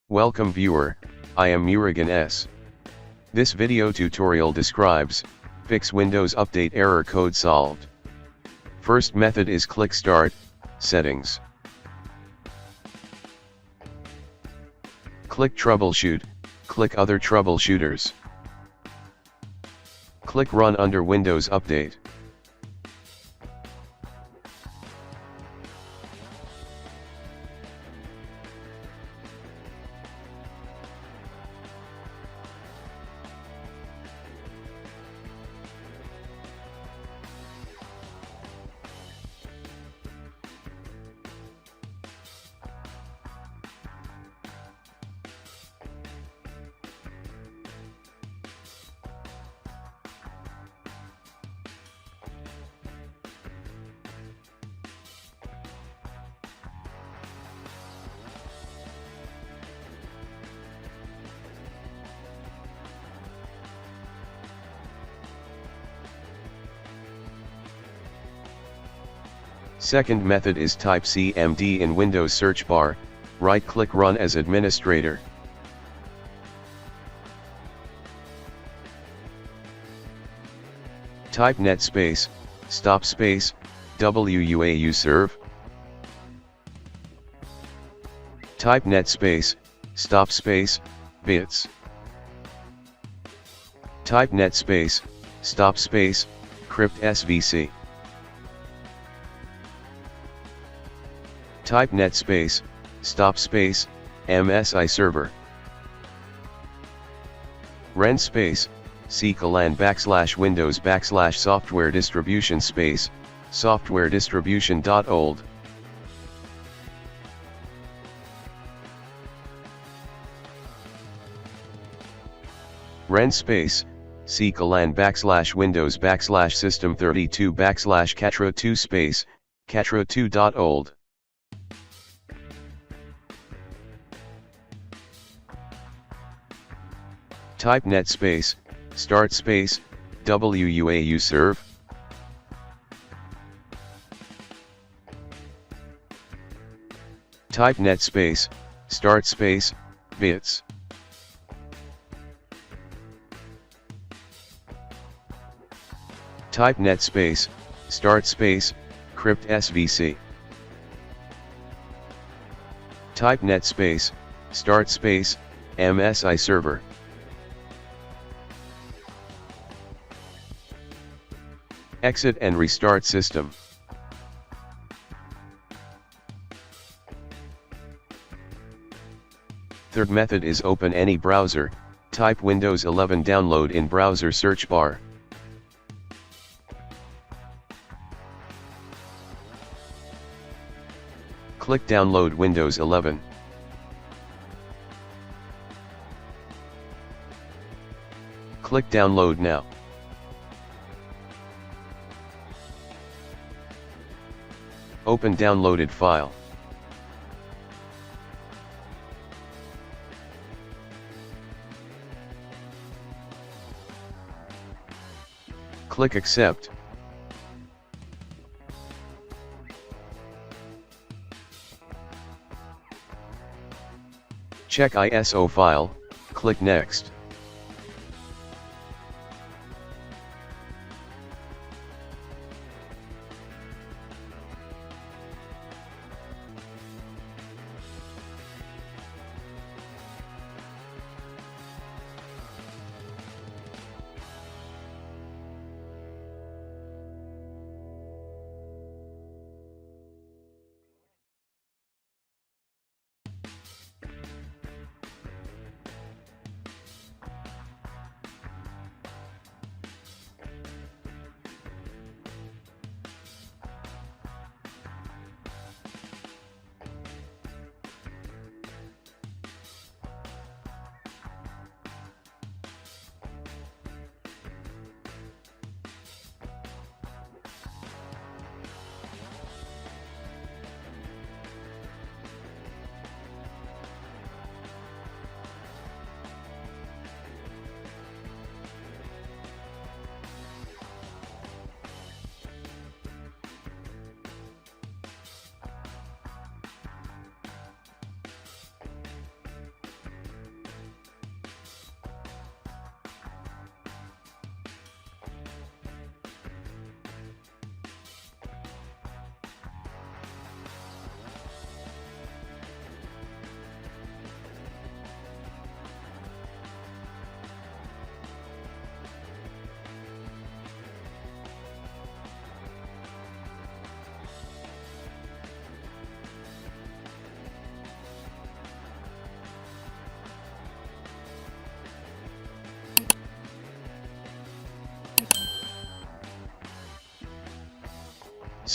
Welcome viewer, I am Murugan S. This video tutorial describes, fix Windows Update error code solved. First method is click Start, Settings. Click Troubleshoot, click Other Troubleshooters. Click Run under Windows Update. Second method is type CMD in Windows search bar, right-click Run as administrator. Type net space, stop space, WUAU serve. Type net space, stop space, bits. Type net space, stop space, crypt svc. Type net space, stop space, MSI server. Ren space, /Windows /software distribution space, software distribution.old. Ren space, /Windows /system32 /catro2 space, catro2.old. Type net space, start space, WUAU serve. Type net space, start space, bits. Type net space, start space, crypt svc. Type net space, start space, MSI server. Exit and restart system. Third method is open any browser, type Windows 11 download in browser search bar. Click download Windows 11. Click download now. Open downloaded file. Click Accept. Check ISO file, click Next.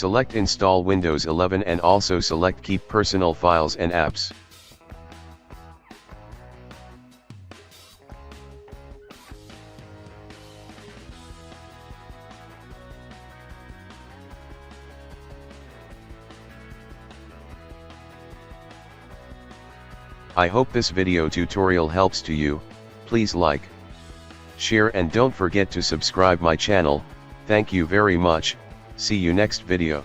Select Install Windows 11 and also select Keep Personal Files and Apps. I hope this video tutorial helps to you. Please like, share and don't forget to subscribe my channel. Thank you very much. See you next video.